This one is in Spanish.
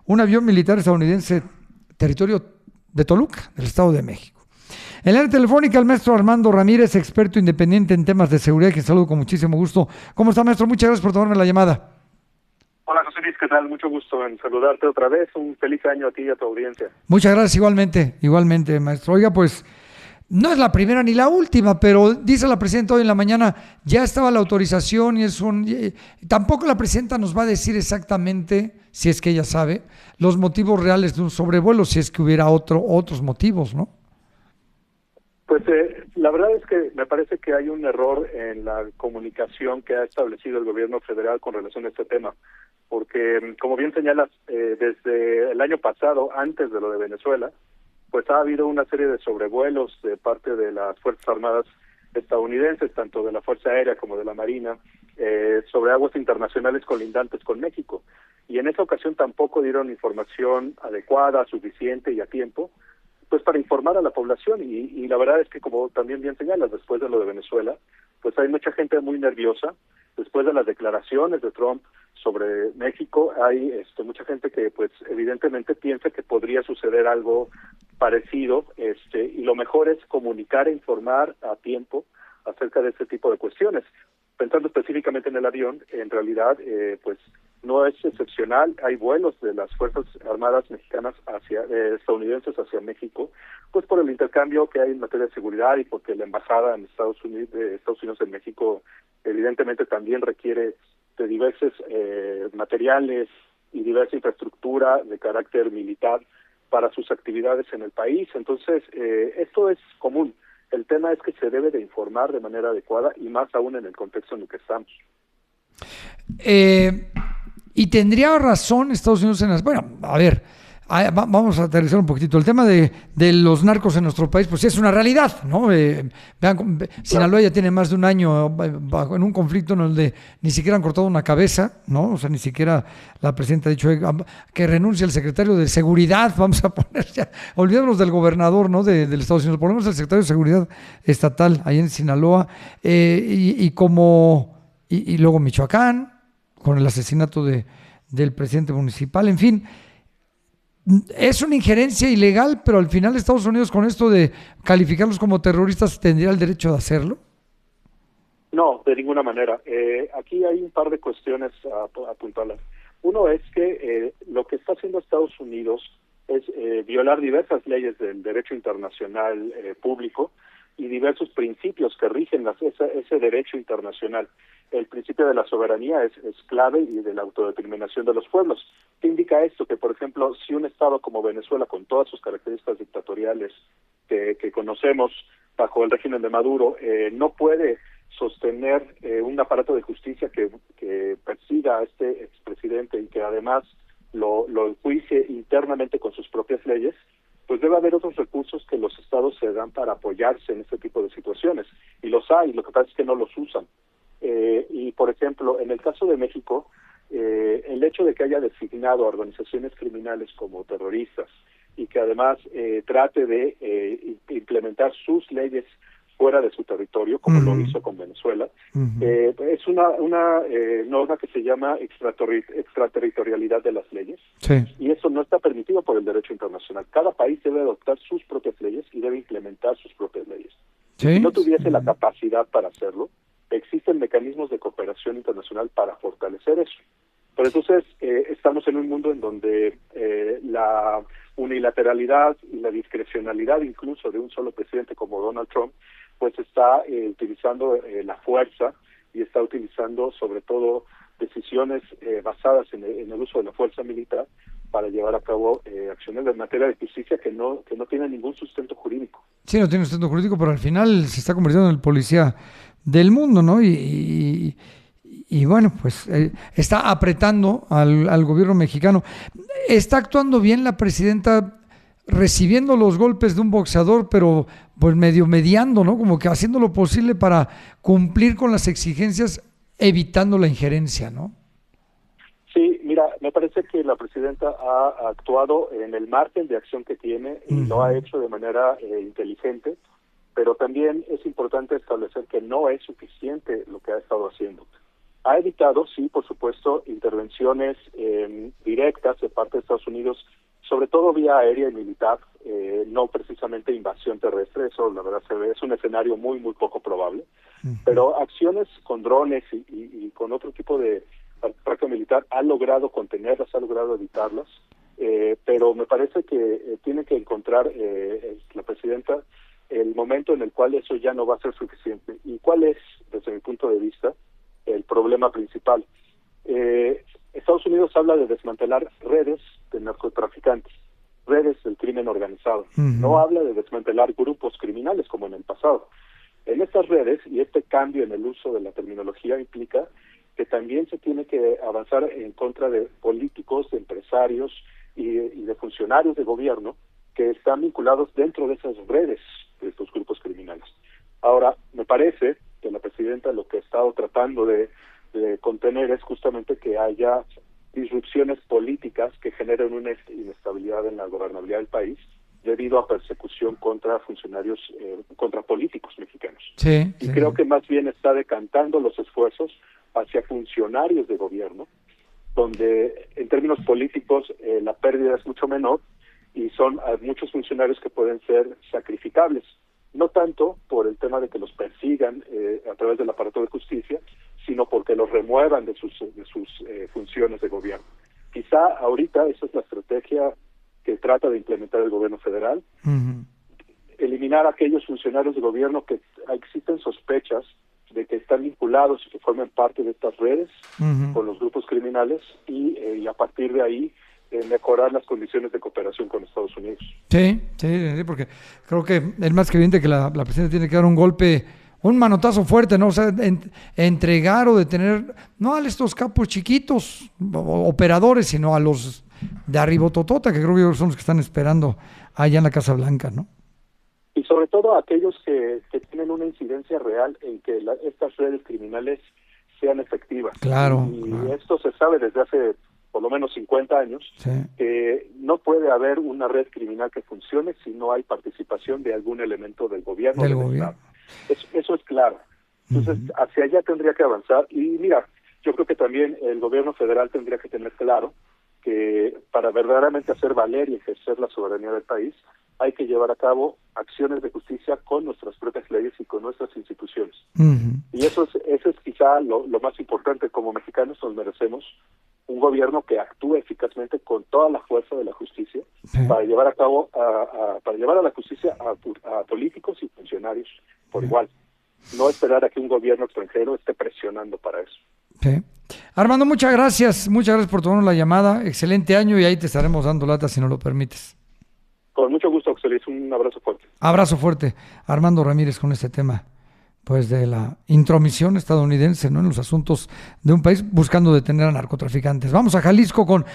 un avión militar estadounidense, territorio de Toluca, del Estado de México. En la línea telefónica, el maestro Armando Ramírez, experto independiente en temas de seguridad, que saludo con muchísimo gusto. ¿Cómo está, maestro? Muchas gracias por tomarme la llamada. Hola, José Luis, ¿qué tal? Mucho gusto en saludarte otra vez. Un feliz año a ti y a tu audiencia. Muchas gracias, igualmente, maestro. Oiga, pues, no es la primera ni la última, pero dice la presidenta hoy en la mañana, ya estaba la autorización tampoco la presidenta nos va a decir exactamente, si es que ella sabe, los motivos reales de un sobrevuelo, si es que hubiera otros motivos, ¿no? Pues la verdad es que me parece que hay un error en la comunicación que ha establecido el gobierno federal con relación a este tema, porque como bien señalas, desde el año pasado, antes de lo de Venezuela, pues ha habido una serie de sobrevuelos de parte de las Fuerzas Armadas estadounidenses, tanto de la Fuerza Aérea como de la Marina, sobre aguas internacionales colindantes con México. Y en esa ocasión tampoco dieron información adecuada, suficiente y a tiempo, pues para informar a la población. Y la verdad es que, como también bien señalas, después de lo de Venezuela, pues hay mucha gente muy nerviosa. Después de las declaraciones de Trump sobre México, hay mucha gente que pues evidentemente piensa que podría suceder algo parecido, y lo mejor es comunicar e informar a tiempo acerca de este tipo de cuestiones. Pensando específicamente en el avión, en realidad pues no es excepcional. Hay vuelos de las Fuerzas Armadas mexicanas estadounidenses hacia México, pues por el intercambio que hay en materia de seguridad y porque la embajada en Estados Unidos en México evidentemente también requiere de diversos materiales y diversa infraestructura de carácter militar para sus actividades en el país. Entonces, esto es común. El tema es que se debe de informar de manera adecuada y más aún en el contexto en el que estamos. Y tendría razón Estados Unidos en las... Bueno, a ver, vamos a aterrizar un poquitito. El tema de los narcos en nuestro país, pues sí es una realidad, ¿no? Vean, Sinaloa ya tiene más de un año en un conflicto en el de ni siquiera han cortado una cabeza, ¿no? O sea, ni siquiera la presidenta ha dicho que renuncie el secretario de Seguridad, vamos a poner ya, olvidémonos del gobernador, ¿no? Del Estados Unidos, ponemos el secretario de Seguridad estatal ahí en Sinaloa, y luego Michoacán, con el asesinato del presidente municipal, en fin, es una injerencia ilegal, pero al final Estados Unidos con esto de calificarlos como terroristas tendría el derecho de hacerlo. No, de ninguna manera. Aquí hay un par de cuestiones a apuntalar. Uno es que lo que está haciendo Estados Unidos es violar diversas leyes del derecho internacional público y diversos principios que rigen ese derecho internacional. El principio de la soberanía es clave y de la autodeterminación de los pueblos. ¿Qué indica esto? Que, por ejemplo, si un Estado como Venezuela, con todas sus características dictatoriales que conocemos bajo el régimen de Maduro, no puede sostener un aparato de justicia que persiga a este expresidente y que además lo enjuicie internamente con sus propias leyes, pues debe haber otros recursos que los estados se dan para apoyarse en este tipo de situaciones. Y los hay, lo que pasa es que no los usan. Y, por ejemplo, en el caso de México, el hecho de que haya designado a organizaciones criminales como terroristas y que además trate de implementar sus leyes fuera de su territorio, como lo hizo con Venezuela, es una norma que se llama extraterritorialidad de las leyes, sí. Y eso no está permitido por el derecho internacional. Cada país debe adoptar sus propias leyes y debe implementar sus propias leyes. Sí. Si no tuviese la capacidad para hacerlo, existen mecanismos de cooperación internacional para fortalecer eso. Pero entonces estamos en un mundo en donde la unilateralidad y la discrecionalidad incluso de un solo presidente como Donald Trump, pues está utilizando la fuerza y está utilizando sobre todo decisiones basadas en el uso de la fuerza militar para llevar a cabo acciones en materia de justicia que no tienen ningún sustento jurídico. Sí, no tiene sustento jurídico, pero al final se está convirtiendo en el policía del mundo, ¿no? Y bueno, pues está apretando al gobierno mexicano. ¿Está actuando bien la presidenta recibiendo los golpes de un boxeador, pero pues medio mediando, ¿no? Como que haciendo lo posible para cumplir con las exigencias, evitando la injerencia, ¿no? Sí, mira, me parece que la presidenta ha actuado en el margen de acción que tiene y lo ha hecho de manera inteligente, pero también es importante establecer que no es suficiente lo que ha estado haciendo. ha evitado, sí, por supuesto, intervenciones directas de parte de Estados Unidos, sobre todo vía aérea y militar, no precisamente invasión terrestre. Eso la verdad es un escenario muy, muy poco probable, pero acciones con drones y con otro tipo de ataque militar ha logrado contenerlas, ha logrado evitarlas, pero me parece que tiene que encontrar la presidenta el momento en el cual eso ya no va a ser suficiente. ¿Y cuál es, desde mi punto de vista, el problema principal? Estados Unidos habla de desmantelar redes de narcotraficantes, redes del crimen organizado. No habla de desmantelar grupos criminales como en el pasado. En estas redes, y este cambio en el uso de la terminología implica que también se tiene que avanzar en contra de políticos, de empresarios y de funcionarios de gobierno que están vinculados dentro de esas redes de estos grupos criminales. Ahora, me parece que la presidenta lo que ha estado tratando de contener es justamente que haya disrupciones políticas que generen una inestabilidad en la gobernabilidad del país debido a persecución contra funcionarios, contra políticos mexicanos. Sí, y creo que más bien está decantando los esfuerzos hacia funcionarios de gobierno, donde en términos políticos la pérdida es mucho menor y son muchos funcionarios que pueden ser sacrificables, no tanto por el tema de que los persigan a través del aparato de justicia, sino porque los remuevan de sus funciones de gobierno. Quizá ahorita esa es la estrategia que trata de implementar el gobierno federal, eliminar a aquellos funcionarios de gobierno que existen sospechas de que están vinculados y que formen parte de estas redes con los grupos criminales y a partir de ahí mejorar las condiciones de cooperación con Estados Unidos. Sí, porque creo que es más que evidente que la presidenta tiene que dar un golpe, un manotazo fuerte, ¿no? O sea, entregar o detener, no a estos capos chiquitos, operadores, sino a los de arriba totota, que creo que son los que están esperando allá en la Casa Blanca, ¿no? Y sobre todo a aquellos que tienen una incidencia real en que estas redes criminales sean efectivas. Claro. Y esto se sabe desde hace por lo menos 50 años, que no puede haber una red criminal que funcione si no hay participación de algún elemento del gobierno. Eso es claro. Entonces, hacia allá tendría que avanzar. Y mira, yo creo que también el gobierno federal tendría que tener claro que para verdaderamente hacer valer y ejercer la soberanía del país, hay que llevar a cabo acciones de justicia con nuestras propias leyes y con nuestras instituciones. Y eso es quizá lo más importante. Como mexicanos nos merecemos un gobierno que actúe eficazmente con toda la fuerza de la justicia para llevar a cabo para llevar a la justicia a políticos y funcionarios por igual. No esperar a que un gobierno extranjero esté presionando para eso. Sí. Armando, muchas gracias por tomarnos la llamada. Excelente año y ahí te estaremos dando lata si nos lo permites. Con mucho gusto, José Luis. Un abrazo fuerte. Abrazo fuerte. Armando Ramírez con este tema, pues, de la intromisión estadounidense, ¿no?, en los asuntos de un país buscando detener a narcotraficantes. Vamos a Jalisco con